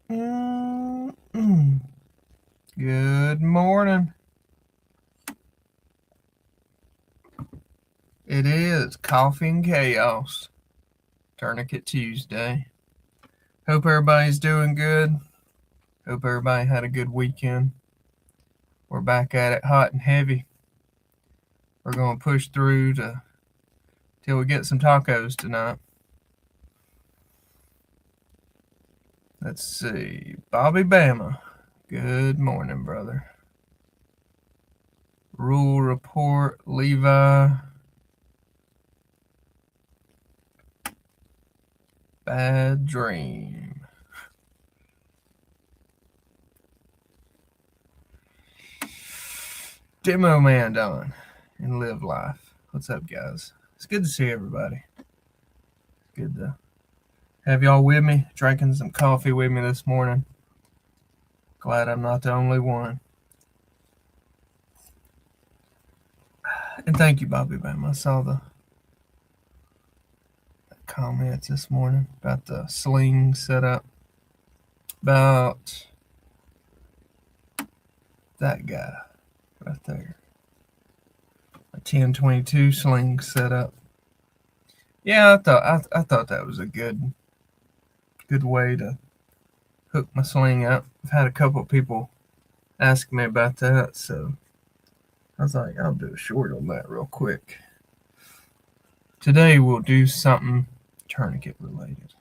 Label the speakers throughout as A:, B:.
A: Mm-mm. Good morning. It is Coffee and Chaos, Tourniquet Tuesday. Hope everybody's doing good. Hope everybody had a good weekend. We're back at it hot and heavy. We're going to push through till we get some tacos tonight. Let's see. Bobby Bama. Good morning, brother. Rule report, Levi. Bad dream. Demo man Don and live life. What's up, guys? It's good to see everybody. Good to have y'all with me, drinking some coffee with me this morning. Glad I'm not the only one. And thank you, Bobby Bam. I saw the comments this morning about the sling setup. About that guy right there. A 1022 sling setup. Yeah, I thought that was a good way to hook my sling up. I've had a couple of people ask me about that, so I was like, I'll do a short on that real quick. Today we'll do something tourniquet related.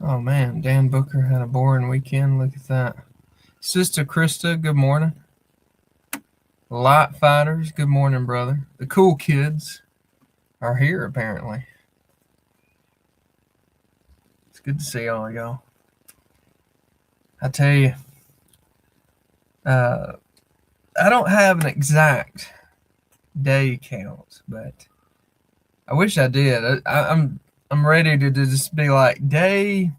A: Oh man, Dan Booker had a boring weekend. Look at that. Sister Krista, good morning. Light Fighters, good morning, brother. The cool kids are here apparently. It's good to see all of y'all. I tell you, I don't have an exact day count, but I wish I did. I'm ready to just be like day.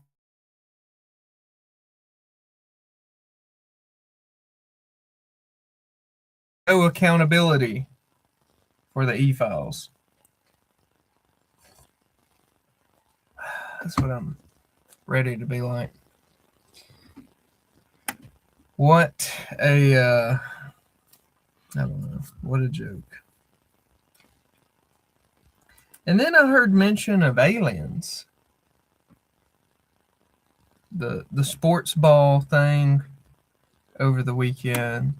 A: No accountability for the e-files. That's what I'm ready to be like. What a I don't know. What a joke. And then I heard mention of aliens. The sports ball thing over the weekend.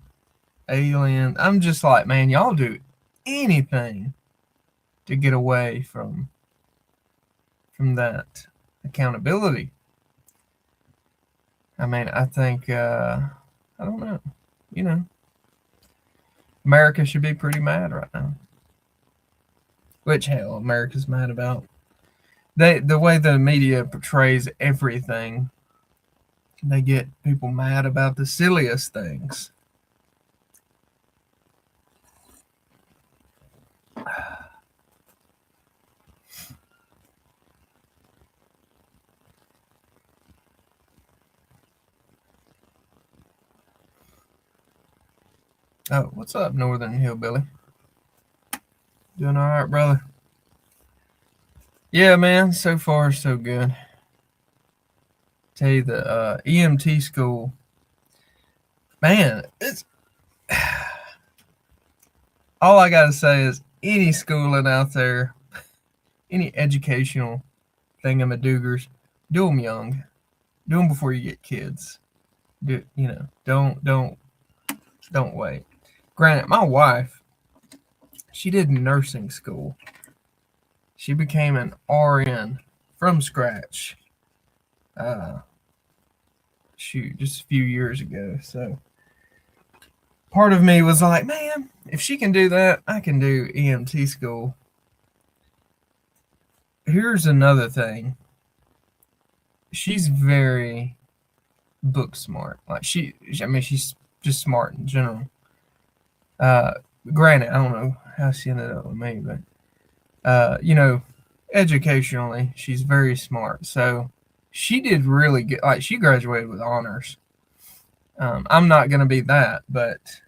A: Alien. I'm just like, man, y'all do anything to get away from that accountability. I mean, I think I don't know. You know, America should be pretty mad right now. Which hell, America's mad about. The way the media portrays everything, they get people mad about the silliest things. Oh, what's up, Northern Hillbilly? Doing all right, brother? Yeah, man. So far, so good. Tell you the EMT school, man. It's all I gotta say is any schooling out there, any educational thingamadoogers, do them young, do them before you get kids. Do you know? Don't wait. Granted, my wife, she did nursing school. She became an RN from scratch. Shoot, just a few years ago. So part of me was like, man, if she can do that, I can do EMT school. Here's another thing. She's very book smart. Like I mean, she's just smart in general. Uh, Granted, I don't know how she ended up with me, but you know, educationally, she's very smart. So she did really good. Like she graduated with honors. I'm not gonna be that, but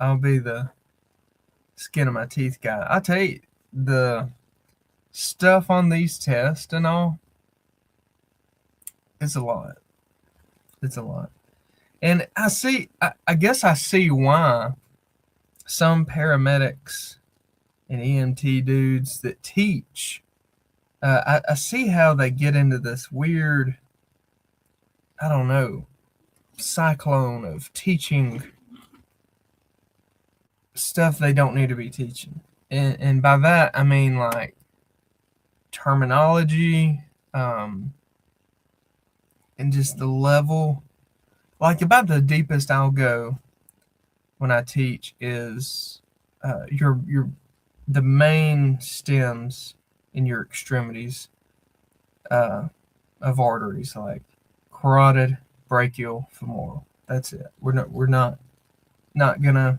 A: I'll be the skin of my teeth guy. I tell you, the stuff on these tests and all, it's a lot. It's a lot. And I guess I see why some paramedics and EMT dudes that teach, I see how they get into this weird, I don't know, cyclone of teaching stuff they don't need to be teaching. And by that, I mean like terminology, and just the level. Like about the deepest I'll go when I teach is your the main stems in your extremities of arteries, like carotid, brachial, femoral. That's it. We're not gonna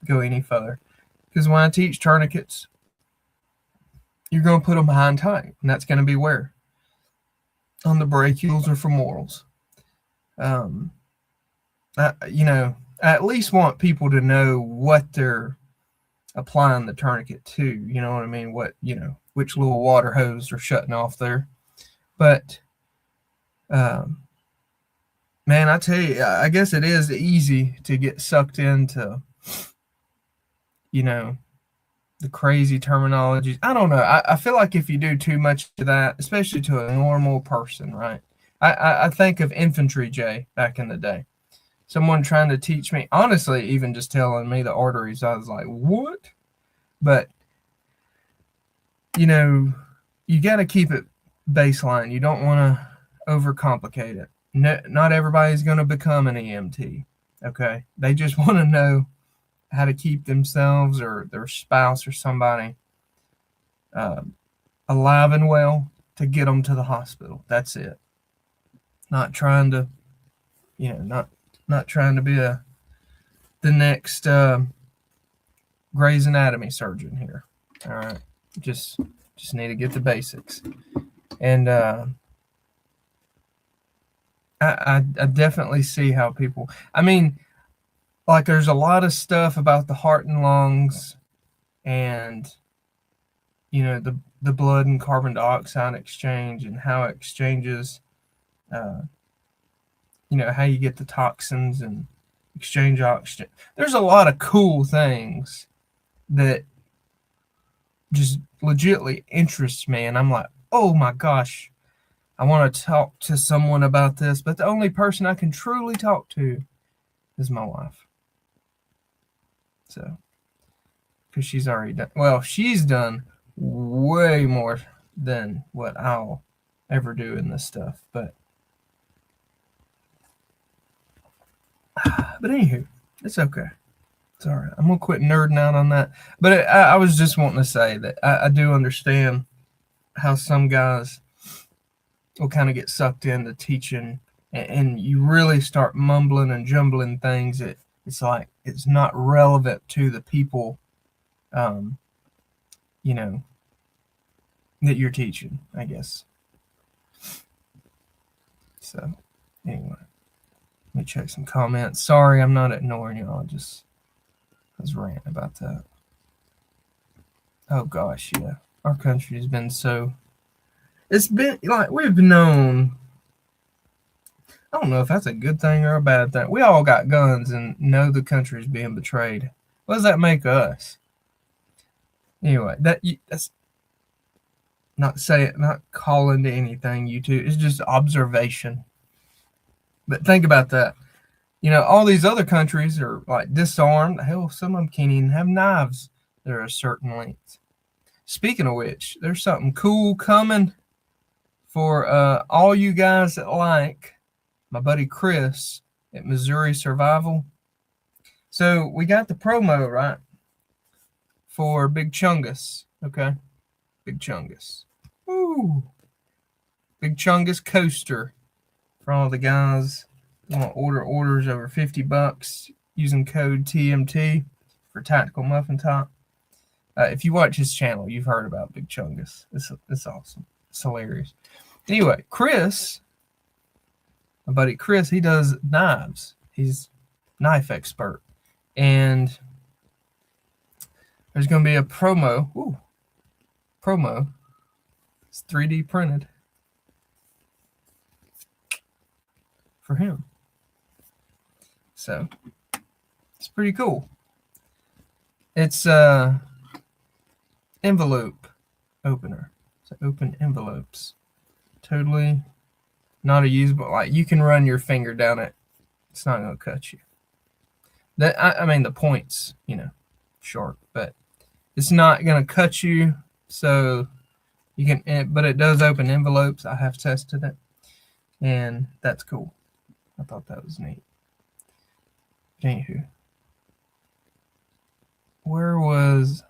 A: go any further, because when I teach tourniquets, you're gonna put them behind tight, and that's gonna be where on the brachials or femorals. I at least want people to know what they're applying the tourniquet to. You know what I mean? Which little water hose they're shutting off there. But, man, I tell you, I guess it is easy to get sucked into, the crazy terminologies. I don't know. I feel like if you do too much of that, especially to a normal person, right? I think of Infantry Jay back in the day. Someone trying to teach me, honestly, even just telling me the arteries, I was like, what? But, you got to keep it baseline. You don't want to overcomplicate it. No, not everybody's going to become an EMT, okay? They just want to know how to keep themselves or their spouse or somebody alive and well to get them to the hospital. That's it. Not trying to, not trying to be the next Grey's Anatomy surgeon here. All right, just need to get the basics. And I definitely see how people. I mean, like there's a lot of stuff about the heart and lungs, and the blood and carbon dioxide exchange and how it exchanges. How you get the toxins and exchange oxygen. There's a lot of cool things that just legitimately interests me, and I'm like, oh my gosh, I want to talk to someone about this, but the only person I can truly talk to is my wife. So, because she's already done, she's done way more than what I'll ever do in this stuff, but anywho, it's okay. It's all right. I'm going to quit nerding out on that. But I was just wanting to say that I do understand how some guys will kind of get sucked into teaching, and you really start mumbling and jumbling things. It's like it's not relevant to the people, that you're teaching, I guess. So, anyway. Let me check some comments. Sorry, I'm not ignoring y'all. I was ranting about that. Oh gosh, yeah. Our country has been it's been like we've known. I don't know if that's a good thing or a bad thing. We all got guns and know the country's being betrayed. What does that make us? Anyway, that's not calling to anything, you two. It's just observation. But think about that. All these other countries are like disarmed. Hell, some of them can't even have knives that are a certain length. Speaking of which, there's something cool coming for all you guys that like my buddy Chris at Missouri Survival. So we got the promo, right, for Big Chungus, okay? Big Chungus. Woo! Big Chungus coaster for all the guys who want to order orders over $50 using code TMT for Tactical Muffin Top. If you watch his channel, you've heard about Big Chungus. It's awesome. It's hilarious. Anyway, Chris, my buddy Chris, he does knives. He's a knife expert. And There's going to be a promo. Ooh, promo. It's 3D printed for him. So it's pretty cool. It's envelope opener. So open envelopes. Totally not a usable. Like you can run your finger down it. It's not going to cut you. That I mean the points, sharp, but it's not going to cut you. So you can, but it does open envelopes. I have tested it, and that's cool. I thought that was neat. Anywho, where was,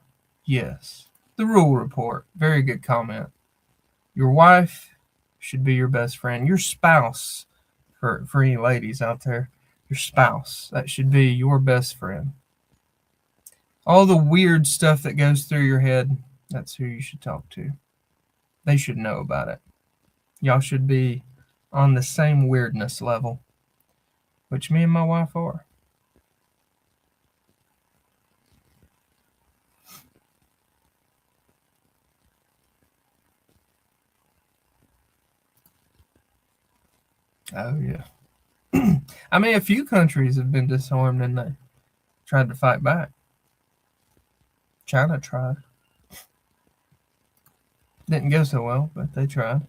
A: yes, the rule report. Very good comment. Your wife should be your best friend. Your spouse, for any ladies out there, your spouse, that should be your best friend. All the weird stuff that goes through your head, that's who you should talk to. They should know about it. Y'all should be on the same weirdness level, which me and my wife are. Oh, yeah. I mean, a few countries have been disarmed and they tried to fight back. China tried. Didn't go so well, but they tried.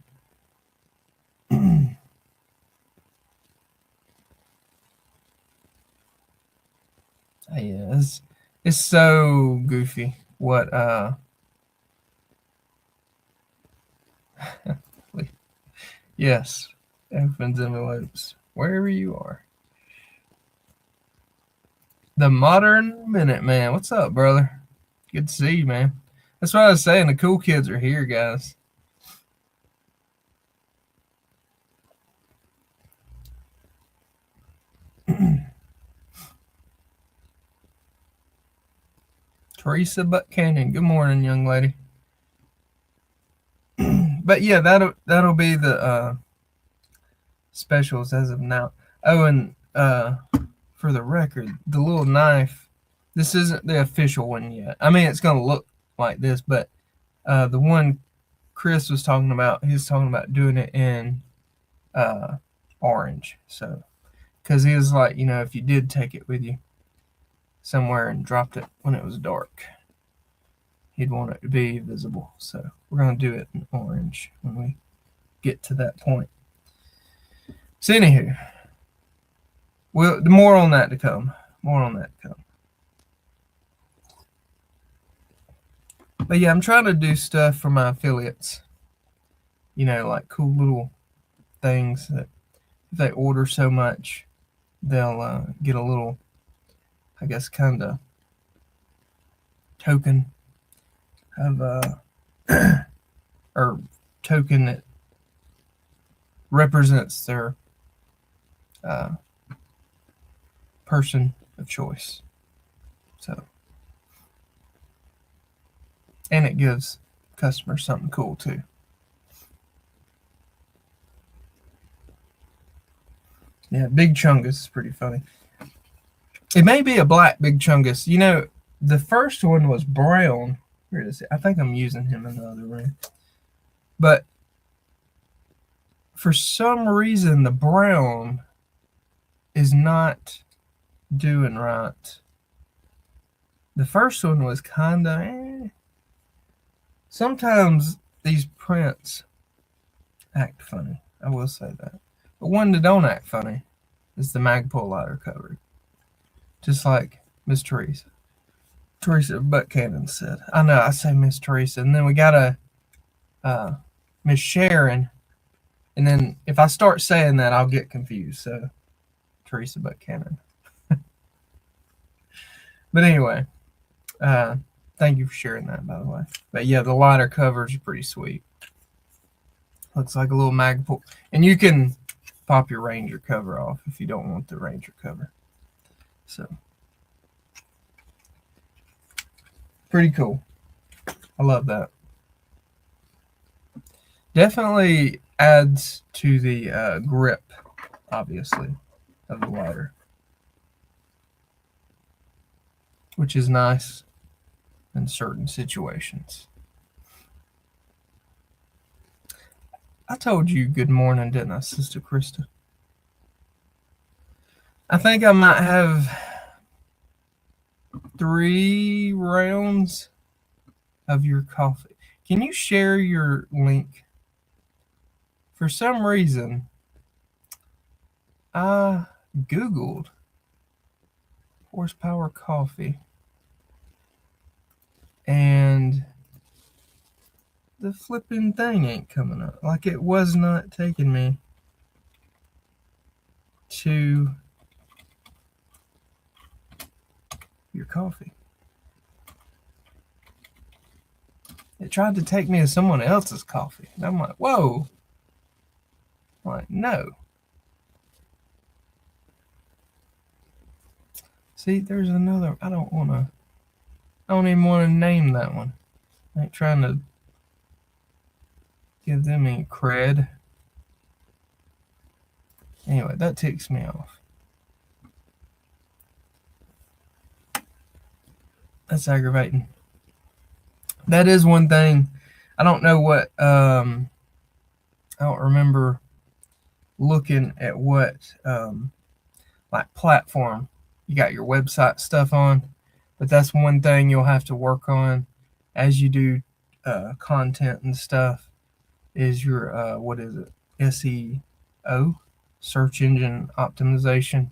A: Yeah, it's so goofy what yes, opens envelopes wherever you are. The Modern Minute Man, what's up, brother? Good to see you, man. That's what I was saying. The cool kids are here, guys. Teresa Buchanan, good morning, young lady. But yeah, that'll be the specials as of now. Oh, and for the record, the little knife, this isn't the official one yet. I mean, it's gonna look like this, but the one Chris was talking about, he was talking about doing it in orange. So, because he was like, if you did take it with you somewhere and dropped it when it was dark, he'd want it to be visible. So we're going to do it in orange when we get to that point. So anywho, more on that to come. But yeah, I'm trying to do stuff for my affiliates. Like cool little things that if they order so much, they'll get a little, I guess, kind of token of or token that represents their person of choice. So, and it gives customers something cool too. Yeah, Big Chungus is pretty funny. It may be a black Big Chungus. The first one was brown. Where is it? I think I'm using him in the other room. But for some reason, the brown is not doing right. The first one was kind of Sometimes these prints act funny. I will say that. But one that don't act funny is the Magpul lighter cover. Just like Miss Teresa. Teresa Buchanan said. I know, I say Miss Teresa. And then we got a Miss Sharon. And then if I start saying that, I'll get confused. So, Teresa Buchanan. But anyway, thank you for sharing that, by the way. But yeah, the lighter covers are pretty sweet. Looks like a little Magpul. And you can pop your Ranger cover off if you don't want the Ranger cover. So, pretty cool. I love that. Definitely adds to the grip, obviously, of the lighter, which is nice. in certain situations. I told you good morning, didn't I, Sister Krista? I think I might have 3 rounds of your coffee. Can you share your link? For some reason, I Googled horsepower coffee and the flipping thing ain't coming up. Like it was not taking me to your coffee. It tried to take me to someone else's coffee. And I'm like, whoa. I'm like, no. See, there's another. I don't even want to name that one. I ain't trying to give them any cred. Anyway, that ticks me off. That's aggravating. That is one thing. I don't know what. I don't remember looking at what like platform you got your website stuff on, but that's one thing you'll have to work on as you do content and stuff. Is your what is it? SEO, search engine optimization.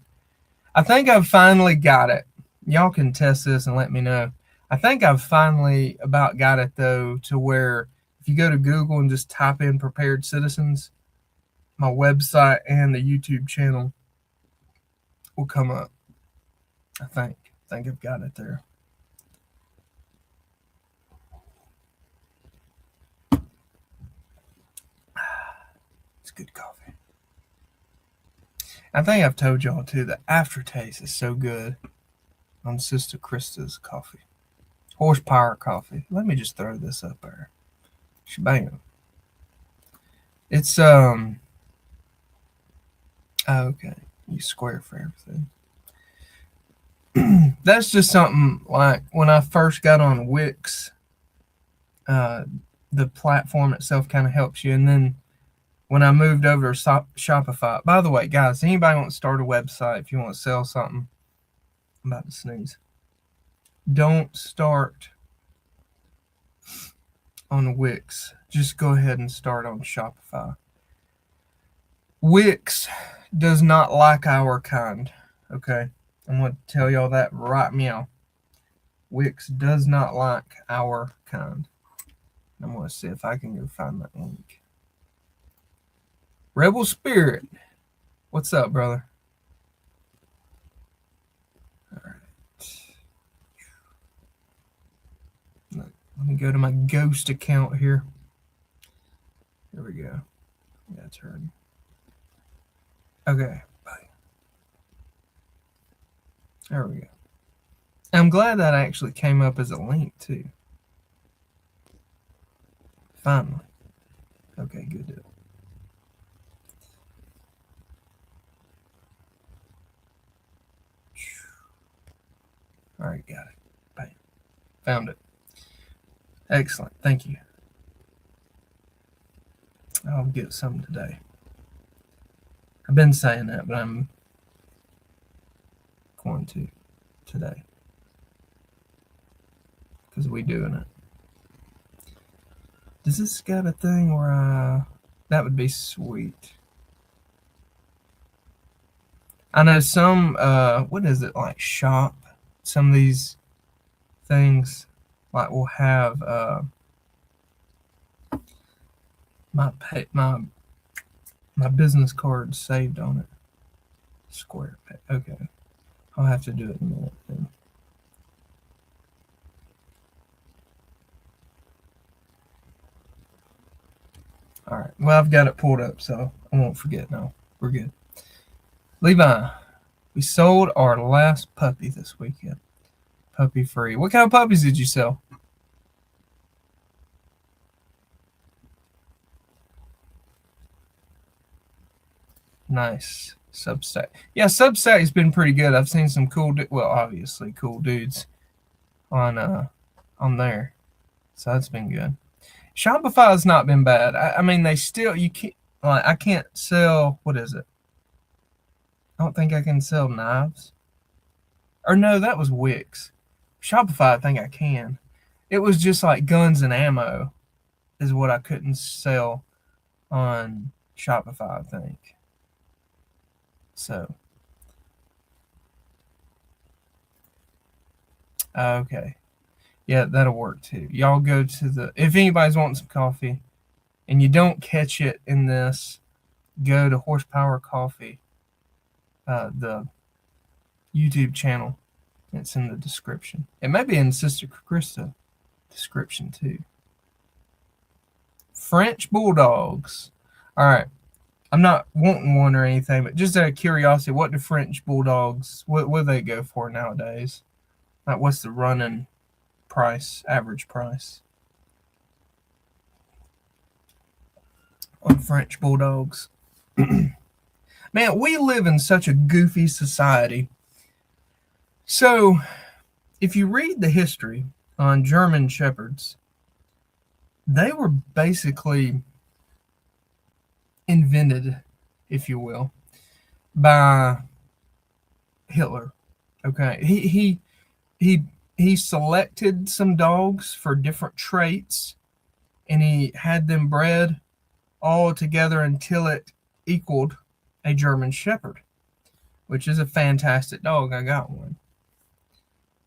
A: I think I've finally got it. Y'all can test this and let me know. I think I've finally about got it though to where if you go to Google and just type in Prepared Citizens, my website and the YouTube channel will come up. I think I've got it there. It's good coffee. I think I've told y'all too, the aftertaste is so good on Sister Krista's coffee. Horsepower coffee. Let me just throw this up there. Shebang. It's okay. You square for everything. That's just something like when I first got on Wix, the platform itself kind of helps you. And then when I moved over to Shopify, by the way, guys, anybody want to start a website if you want to sell something? I'm about to sneeze. Don't start on Wix. Just go ahead and start on Shopify. Wix does not like our kind, okay? I'm going to tell y'all that right meow. Wix does not like our kind. I'm going to see if I can go find that link. Rebel Spirit. What's up, brother? All right. Let me go to my ghost account here. There we go. Yeah, it's heard. Okay. Bye. There we go. I'm glad that actually came up as a link too. Finally. Okay, good deal. All right, got it. Bam. Found it. Excellent. Thank you. I'll get some today. I've been saying that, but I'm going to today because we doing it. Does this got a thing where that would be sweet? I know some what is it, like shop? Some of these things like will have my business card saved on it. Square pay. Okay. I'll have to do it in a minute then. All right. Well, I've got it pulled up, so I won't forget now. We're good. Levi, we sold our last puppy this weekend. Puppy free. What kind of puppies did you sell? Nice. Substack. Yeah, Substack's been pretty good. I've seen some cool, well, obviously cool dudes on on there. So that's been good. Shopify has not been bad. I mean, they still, you can't, like, I can't sell, what is it? I don't think I can sell knives. Or no, that was Wix. Shopify, I think I can. It was just like guns and ammo is what I couldn't sell on Shopify, I think. So, okay. Yeah, that'll work too. Y'all go to the, if anybody's wanting some coffee and you don't catch it in this, go to Horsepower Coffee, the YouTube channel. It's in the description. It may be in Sister Krista description too. French Bulldogs. All right. I'm not wanting one or anything, but just out of curiosity, what do French Bulldogs, what do they go for nowadays? Like, what's the running price, average price on French Bulldogs? Man, we live in such a goofy society. So, if you read the history on German Shepherds, they were basically invented, if you will, by Hitler. Okay, he selected some dogs for different traits, and he had them bred all together until it equaled a German Shepherd, which is a fantastic dog. I got one.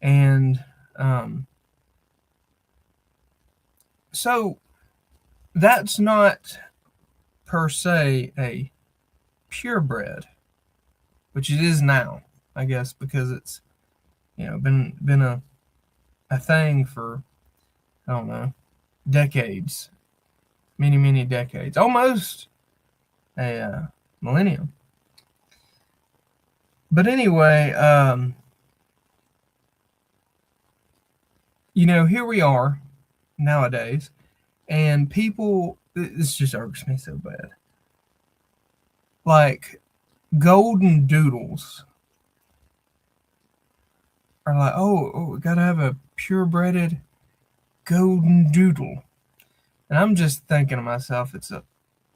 A: And so that's not per se a purebred, which it is now, I guess, because it's, you know, been a thing for, I don't know, decades, many decades, almost a millennium. But anyway, you know, here we are nowadays, and people, this just irks me so bad. Like, golden doodles are like, oh, we gotta have a purebred golden doodle. And I'm just thinking to myself, it's a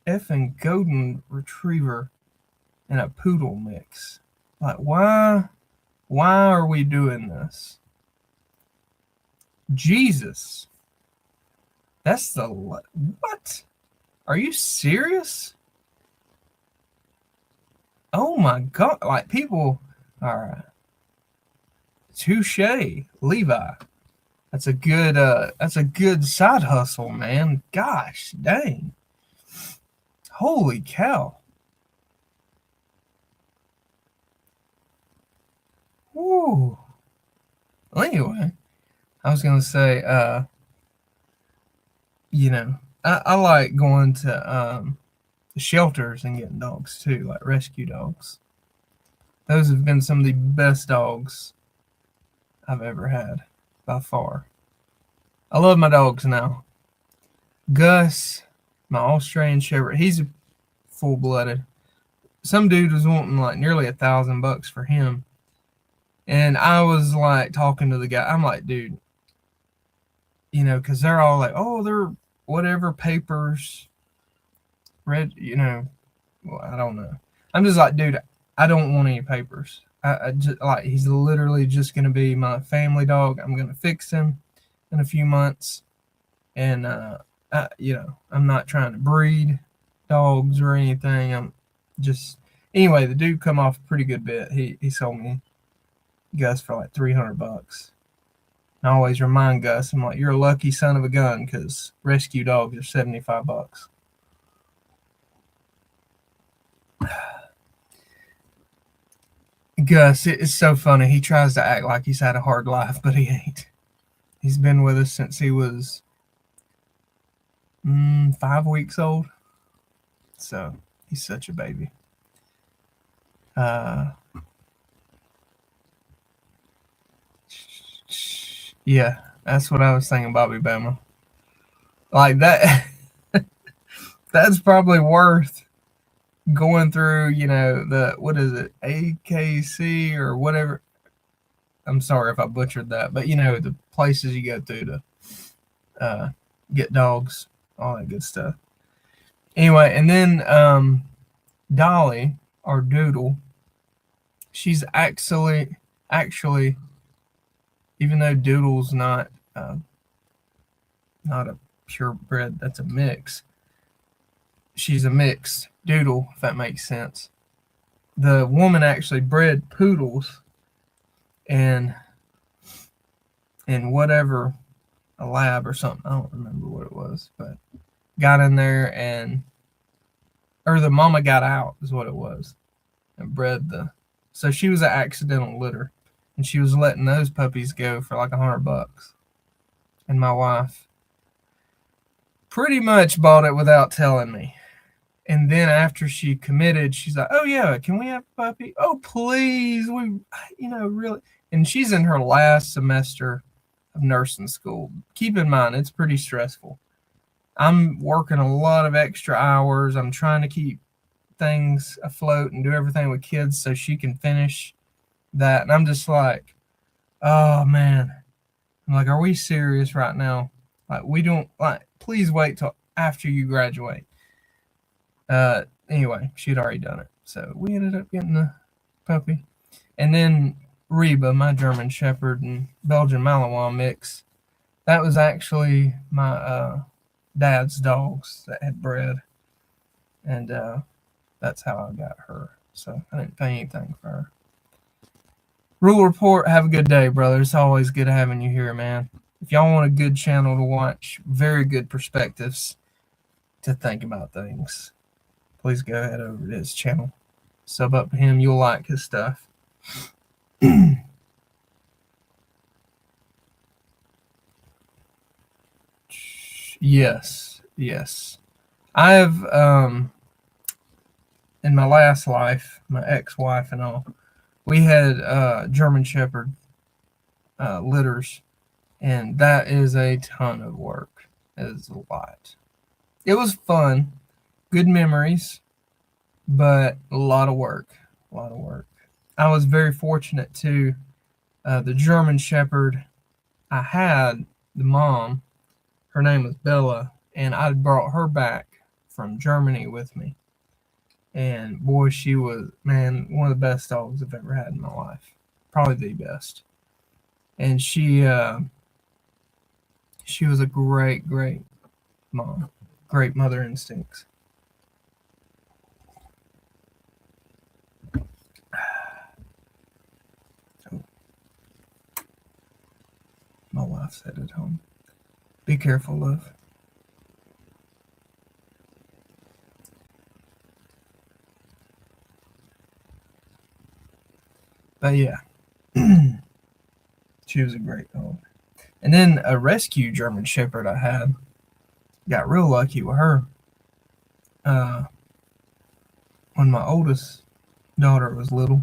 A: effing golden retriever and a poodle mix. Like, why are we doing this? Jesus. That's the, what? Are you serious? Oh my God. Like, people, all right. Touche, Levi. That's a good side hustle, man. Gosh, dang. Holy cow. Woo. Well, anyway, I was gonna say, you know, I like going to shelters and getting dogs too, like rescue dogs. Those have been some of the best dogs I've ever had, by far. I love my dogs now. Gus, my Australian Shepherd, he's a full-blooded. Some dude was wanting like nearly $1,000 for him. And I was like talking to the guy. I'm like, dude, you know, because they're all like, oh, they're whatever papers, red, you know, well, I don't know. I'm just like, dude, I don't want any papers. I just like, he's literally just going to be my family dog. I'm going to fix him in a few months. And, you know, I'm not trying to breed dogs or anything. I'm just, anyway, the dude come off a pretty good bit. He sold me Gus for like $300. I always remind Gus, I'm like, you're a lucky son of a gun, because rescue dogs are $75. Gus, it's so funny. He tries to act like he's had a hard life, but he ain't. He's been with us since he was 5 weeks old. So he's such a baby. Yeah, that's what I was thinking, Bobby Bama. Like that, that's probably worth going through, you know, the, what is it, AKC or whatever. I'm sorry if I butchered that, but you know, the places you go through to get dogs, all that good stuff. Anyway, and then Dolly, or Doodle, she's actually, even though Doodle's not a purebred, that's a mix. She's a mixed Doodle, if that makes sense. The woman actually bred poodles and in whatever, a lab or something. I don't remember what it was, but got in there or the mama got out is what it was, and bred the. So she was an accidental litter, and she was letting those puppies go for like $100. And my wife pretty much bought it without telling me. And then after she committed, she's like, "Oh yeah, can we have a puppy? Oh please, really." And she's in her last semester of nursing school. Keep in mind, it's pretty stressful. I'm working a lot of extra hours. I'm trying to keep things afloat and do everything with kids so she can finish that. And I'm just like, oh man. I'm like, are we serious right now? Like, we don't, like, please wait till after you graduate. Anyway, she'd already done it. So we ended up getting the puppy. And then Reba, my German Shepherd and Belgian Malinois mix, that was actually my dad's dogs that had bred. And that's how I got her. So I didn't pay anything for her. Rule Report, have a good day, brother. It's always good having you here, man. If y'all want a good channel to watch, very good perspectives to think about things, please go ahead over to his channel. Sub up to him. You'll like his stuff. Yes. I have, in my last life, my ex-wife and all, we had German Shepherd litters, and that is a ton of work. It is a lot. It was fun, good memories, but a lot of work. I was very fortunate too. The German Shepherd I had, the mom, her name was Bella, and I brought her back from Germany with me. And boy, she was, man, one of the best dogs I've ever had in my life. Probably the best. And she was a great mom. Great mother instincts. Oh. My wife's headed home. Be careful, love. But yeah, she was a great dog. And then a rescue German Shepherd I had, got real lucky with her. When my oldest daughter was little,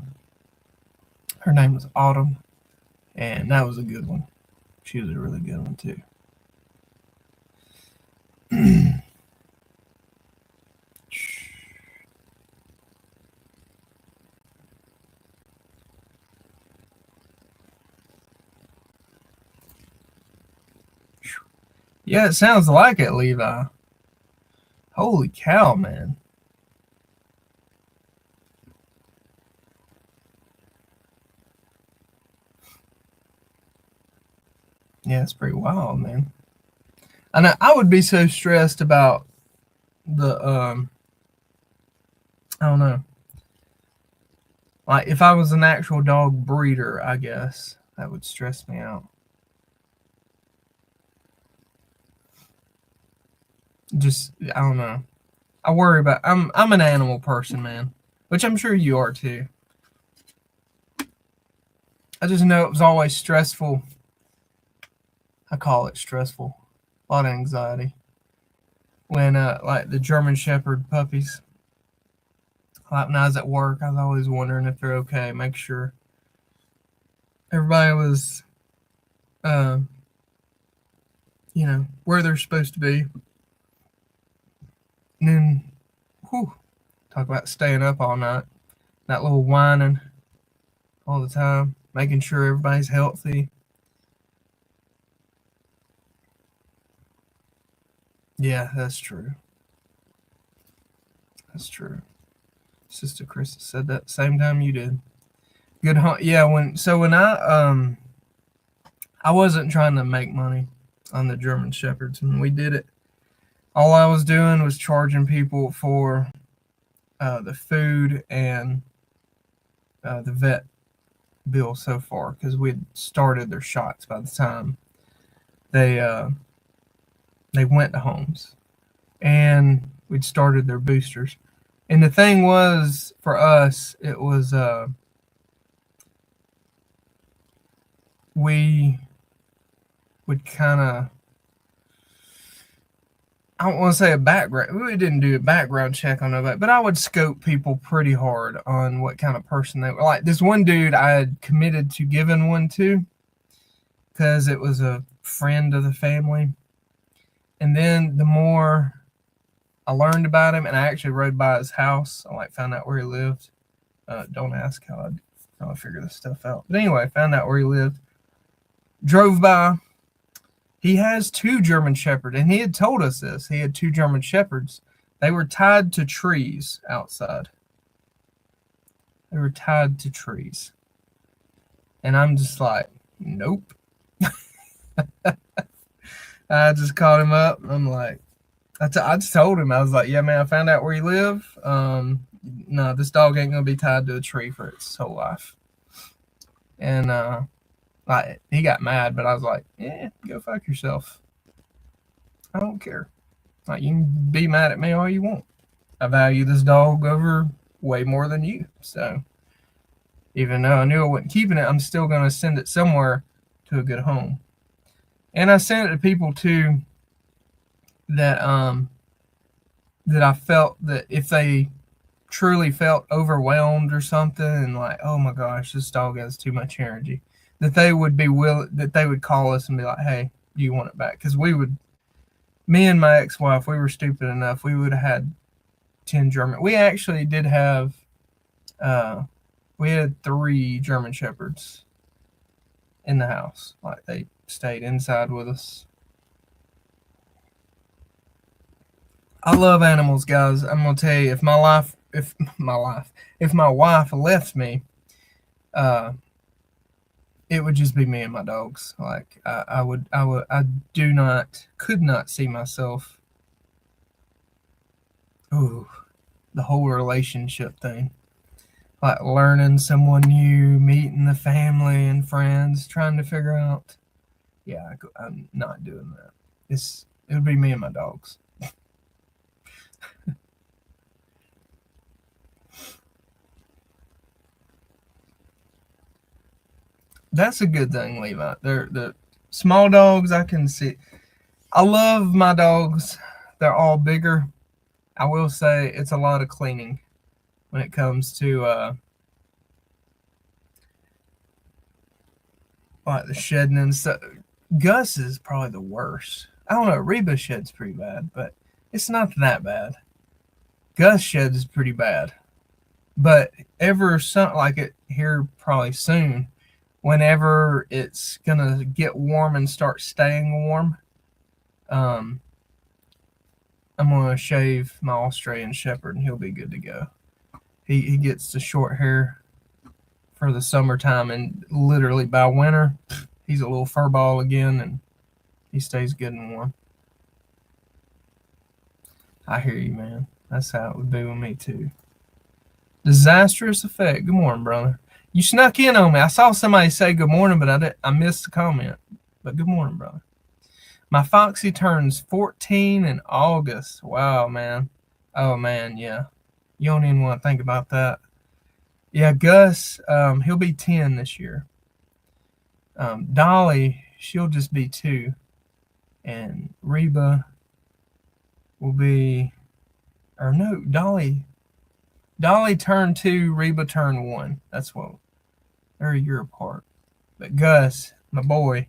A: her name was Autumn, and that was a good one. She was a really good one too. Yeah, it sounds like it, Levi. Holy cow, man. Yeah, it's pretty wild, man. And I would be so stressed about the I don't know. Like if I was an actual dog breeder, I guess that would stress me out. Just I don't know. I worry about I'm an animal person, man, which I'm sure you are too. I just know it was always stressful. I call it stressful. A lot of anxiety. When like the German Shepherd puppies. Like when I was at work, I was always wondering if they're okay. Make sure everybody was where they're supposed to be. And then talk about staying up all night. That little whining all the time, making sure everybody's healthy. Yeah, that's true. That's true. Sister Chris said that same time you did. Good hunt. Yeah, when I wasn't trying to make money on the German Shepherds when we did it. All I was doing was charging people for the food and the vet bill so far because we had started their shots by the time they uh, they went to homes, and we'd started their boosters. And the thing was, for us, it was we would kind of, I don't want to say a background. We didn't do a background check on nobody, but I would scope people pretty hard on what kind of person they were. Like this one dude, I had committed to giving one to because it was a friend of the family. And then the more I learned about him, and I actually rode by his house, I like found out where he lived. Don't ask how I figure this stuff out. But anyway, found out where he lived. Drove by. He has two German Shepherds, and he had told us this. He had two German Shepherds. They were tied to trees outside. They were tied to trees. And I'm just like, nope. I just called him up. I'm like, I just told him, I was like, yeah, man, I found out where you live. No, this dog ain't going to be tied to a tree for its whole life. And like, he got mad, but I was like, yeah, go fuck yourself. I don't care. Like, you can be mad at me all you want. I value this dog over way more than you. So even though I knew I wasn't keeping it, I'm still going to send it somewhere to a good home. And I sent it to people too that that I felt that if they truly felt overwhelmed or something and like, oh my gosh, this dog has too much energy, that they would be willing, that they would call us and be like, hey, do you want it back? Because me and my ex-wife, we were stupid enough, we would have had 10 German. We actually did have, we had 3 German Shepherds in the house. Like, they stayed inside with us. I love animals, guys. I'm gonna tell you, if my wife left me, it would just be me and my dogs. Like I could not see myself. Ooh, the whole relationship thing, like learning someone new, meeting the family and friends, trying to figure out. Yeah, I'm not doing that. It would be me and my dogs. That's a good thing, Levi. They're the small dogs. I can see. I love my dogs. They're all bigger. I will say it's a lot of cleaning when it comes to like the shedding and stuff. Gus is probably the worst. I don't know. Reba sheds pretty bad, but it's not that bad. Gus sheds pretty bad, but ever something like it here probably soon. Whenever it's gonna get warm and start staying warm, um, I'm gonna shave my Australian Shepherd and he'll be good to go. He gets the short hair for the summertime, and literally by winter, he's a little fur ball again, and he stays good and warm. I hear you, man. That's how it would be with me too. Disastrous effect. Good morning, brother. You snuck in on me. I saw somebody say good morning, but I missed the comment. But good morning, brother. My Foxy turns 14 in August. Wow, man. Oh, man, yeah. You don't even want to think about that. Yeah, Gus, he'll be 10 this year. Dolly, she'll just be 2. And Reba will be, or no, Dolly turned 2, Reba turned 1. That's what, they're a year apart. But Gus, my boy,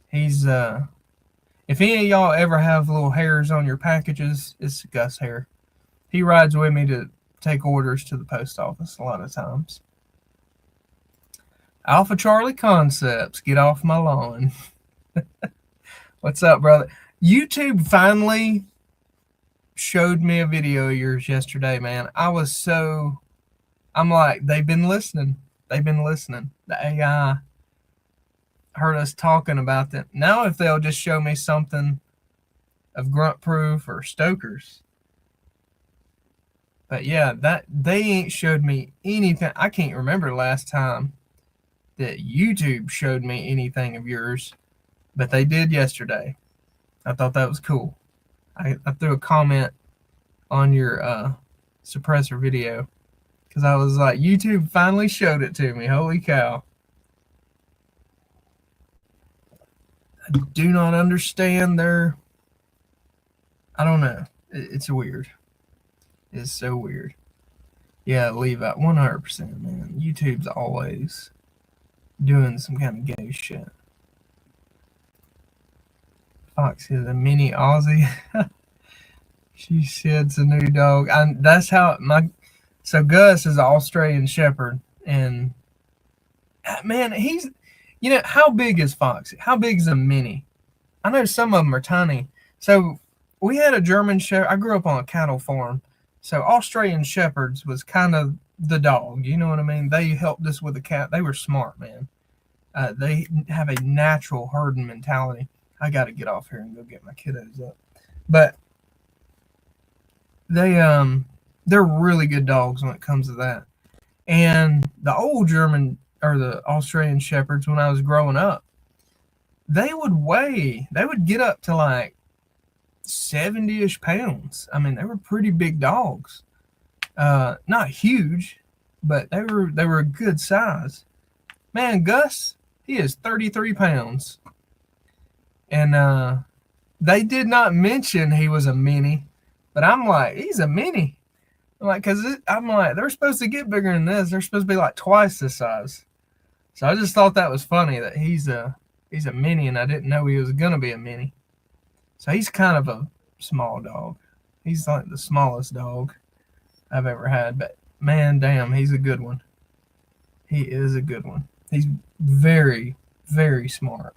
A: he's, if any of y'all ever have little hairs on your packages, it's Gus hair. He rides with me to take orders to the post office a lot of times. Alpha Charlie Concepts, get off my lawn. What's up, brother? YouTube finally showed me a video of yours yesterday, man. I'm like, they've been listening. They've been listening. The AI heard us talking about them. Now if they'll just show me something of Grunt Proof or Stoker's. But yeah, that they ain't showed me anything. I can't remember the last time that YouTube showed me anything of yours, but they did yesterday. I thought that was cool. I threw a comment on your suppressor video because I was like, YouTube finally showed it to me. Holy cow. I do not understand I don't know. It's weird. It's so weird. Yeah, leave out 100%, man. YouTube's always doing some kind of gay shit. Fox is a mini Aussie. She sheds a new dog. That's how so Gus is an Australian Shepherd, and man, he's, how big is Fox? How big is a mini? I know some of them are tiny. So we had a German Shepherd. I grew up on a cattle farm, so Australian Shepherds was kind of the dog. You know what I mean? They helped us with the cat. They were smart, man. They have a natural herding mentality. I got to get off here and go get my kiddos up, but they're really good dogs when it comes to that. And the old German or the Australian Shepherds, when I was growing up, they would get up to like 70-ish pounds. I mean, they were pretty big dogs. Not huge, but they were a good size. Man, Gus, he is 33 pounds. And they did not mention he was a mini, but I'm like, he's a mini. I'm like, they're supposed to get bigger than this. They're supposed to be like twice this size. So I just thought that was funny that he's a mini, and I didn't know he was gonna be a mini. So he's kind of a small dog. He's like the smallest dog I've ever had. But man, damn, he's a good one. He is a good one. He's very, very smart.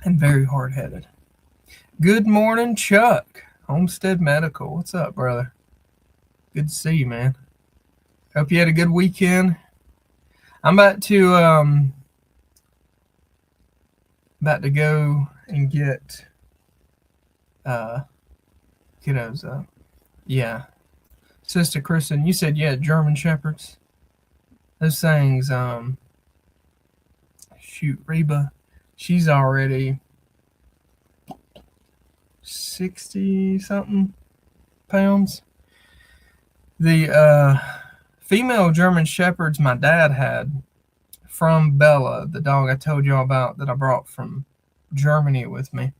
A: And very hard-headed. Good morning, Chuck. Homestead Medical. What's up, brother? Good to see you, man. Hope you had a good weekend. I'm about to go and get kiddos up. Yeah. Sister Kristen, you said German Shepherds. Those things, Reba, she's already 60-something pounds. The female German Shepherds my dad had from Bella, the dog I told you all about that I brought from Germany with me.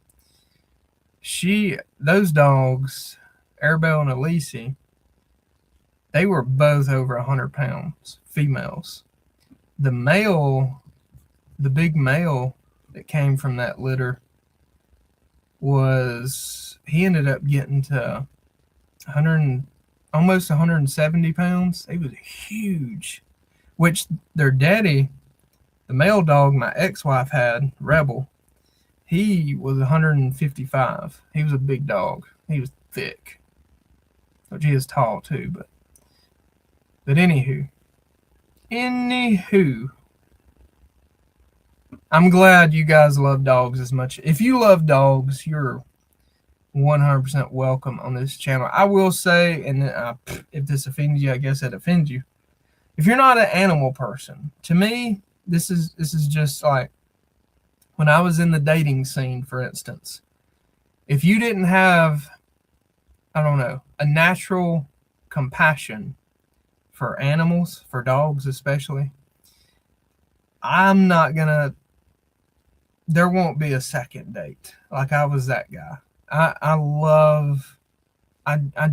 A: Those dogs, Arabelle and Elise, they were both over 100 pounds, females. The big male that came from that litter he ended up getting to 100, almost 170 pounds. He was huge, which their daddy, the male dog my ex-wife had, Rebel, he was 155. He was a big dog. He was thick, which he is tall too. But anywho, I'm glad you guys love dogs as much. If you love dogs, you're 100% welcome on this channel. I will say, and if this offends you, I guess it offends you. If you're not an animal person, to me, this is just like when I was in the dating scene, for instance. If you didn't have, I don't know, a natural compassion for animals, for dogs especially, there won't be a second date. Like, I was that guy. I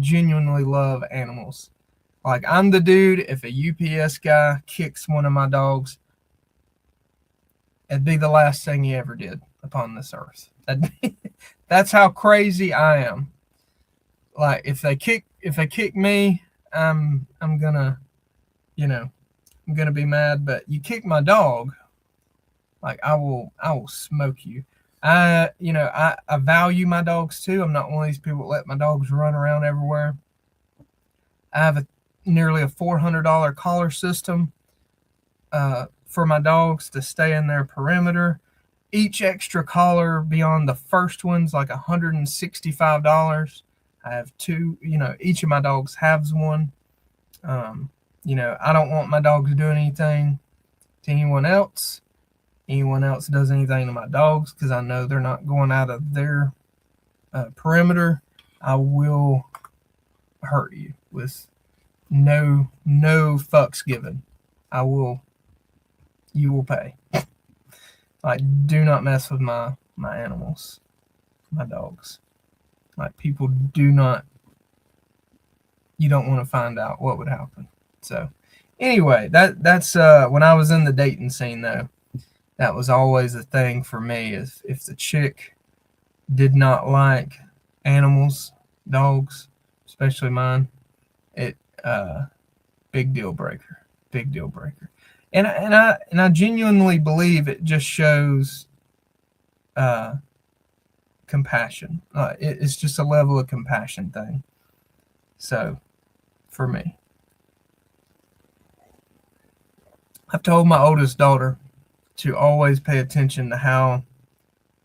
A: genuinely love animals. Like, I'm the dude, if a UPS guy kicks one of my dogs, it'd be the last thing he ever did upon this earth. That's how crazy I am. Like, if they kick me, I'm gonna be mad. But you kick my dog, like, I will smoke you. I value my dogs too. I'm not one of these people that let my dogs run around everywhere. I have nearly a $400 collar system for my dogs to stay in their perimeter. Each extra collar beyond the first one's like $165. I have two. Each of my dogs has one. I don't want my dogs doing anything to anyone else. Anyone else does anything to my dogs, because I know they're not going out of their perimeter, I will hurt you with no fucks given. You will pay. Like, do not mess with my animals, my dogs. Like, people do not. You don't want to find out what would happen. So, anyway, that's when I was in the dating scene though. That was always a thing for me. If the chick did not like animals, dogs, especially mine, it big deal breaker, big deal breaker. And I genuinely believe it just shows compassion. It's just a level of compassion thing. So, for me, I've told my oldest daughter to always pay attention to how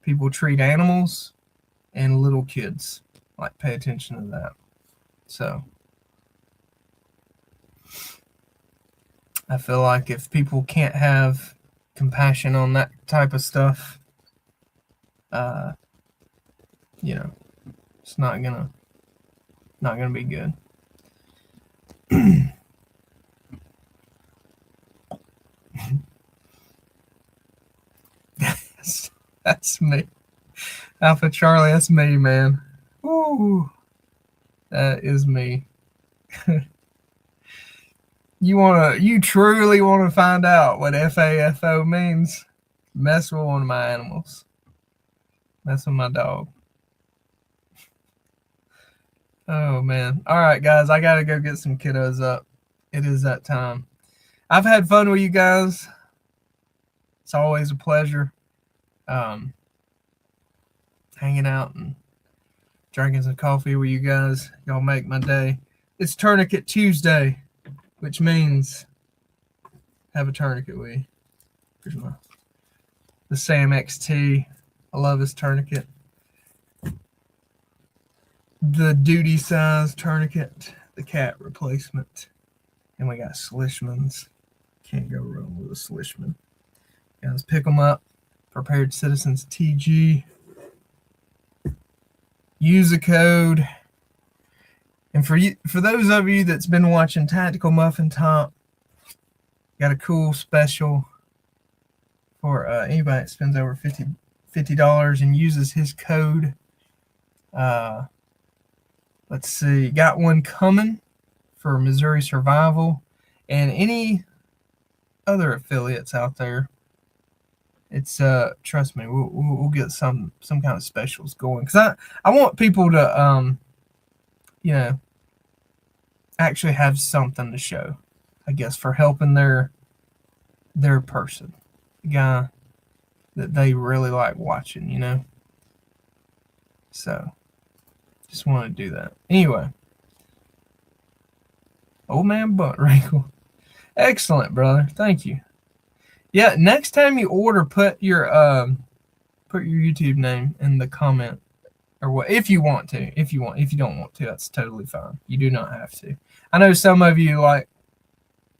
A: people treat animals and little kids. Like, pay attention to that. So, I feel like if people can't have compassion on that type of stuff, it's not gonna be good. That's me. Alpha Charlie, that's me, man. Ooh, that is me. You truly want to find out what FAFO means? Mess with one of my animals. Mess with my dog. Oh, man. All right, guys, I got to go get some kiddos up. It is that time. I've had fun with you guys. It's always a pleasure hanging out and drinking some coffee with you guys. Y'all make my day. It's Tourniquet Tuesday, which means have a tourniquet with you. Here's the Sam XT. I love this tourniquet. The duty size tourniquet, the cat replacement. And we got Slishmans. Can't go wrong with a Slishman. Guys, pick them up. Prepared Citizens TG. Use the code. And for those of you that's been watching Tactical Muffin Top, got a cool special for anybody that spends over $50 and uses his code. Let's see, got one coming for Missouri Survival and any other affiliates out there. It's trust me, we'll get some kind of specials going, because I want people to actually have something to show, I guess, for helping their person, the guy that they really like watching, So, just want to do that. Anyway, old man butt wrinkle. Excellent, brother. Thank you. Yeah, next time you order, put your YouTube name in the comment, or what, if you want to. If you don't want to, that's totally fine. You do not have to. I know some of you like,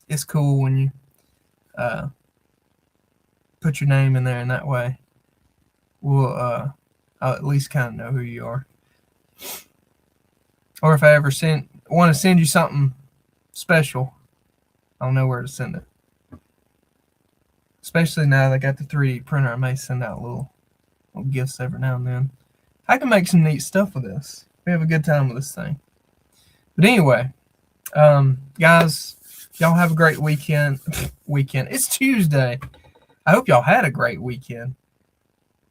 A: it's cool when you put your name in there, and that way I'll at least kind of know who you are. Or if I ever want to send you something special, I'll know where to send it. Especially now that I got the 3D printer, I may send out little gifts every now and then. I can make some neat stuff with this. We have a good time with this thing. But anyway, guys, y'all have a great weekend. It's Tuesday. I hope y'all had a great weekend.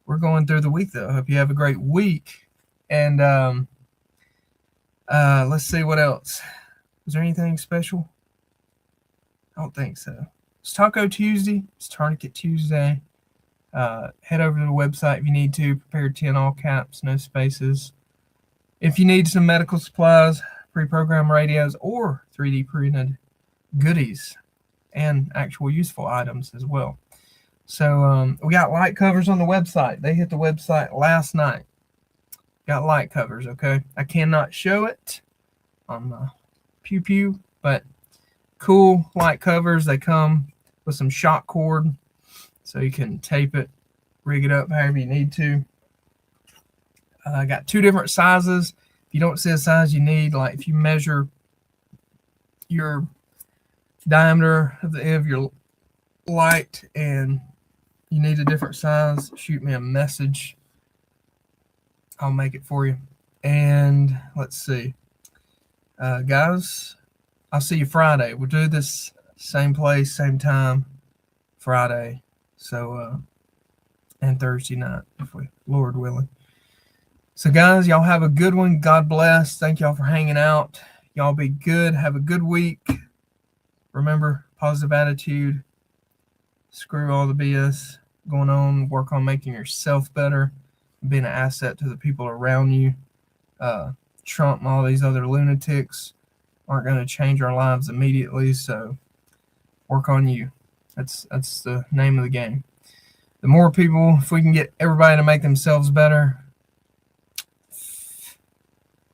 A: We're going through the week, though. I hope you have a great week. And let's see what else. Was there anything special? I don't think so. It's Taco Tuesday. It's Tourniquet Tuesday. Head over to the website if you need to. Prepare 10 all caps, no spaces. If you need some medical supplies, pre-programmed radios, or 3D printed goodies and actual useful items as well. So we got light covers on the website. They hit the website last night. Got light covers, okay? I cannot show it on the pew pew, but cool light covers. They come with some shock cord, so you can tape it, rig it up however you need to. I got 2 different sizes. If you don't see a size you need, like if you measure your diameter of the end of your light and you need a different size, shoot me a message. I'll make it for you. And let's see. Guys, I'll see you Friday. We'll do this same place, same time, Friday. So, and Thursday night, if we, Lord willing. So, guys, y'all have a good one. God bless. Thank y'all for hanging out. Y'all be good. Have a good week. Remember, positive attitude. Screw all the BS going on. Work on making yourself better. Being an asset to the people around you. Trump and all these other lunatics aren't going to change our lives immediately. So, work on you. That's the name of the game. The more people, if we can get everybody to make themselves better,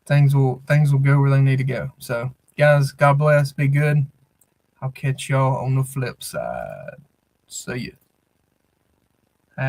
A: things will go where they need to go. So, guys, God bless. Be good. I'll catch y'all on the flip side. See ya.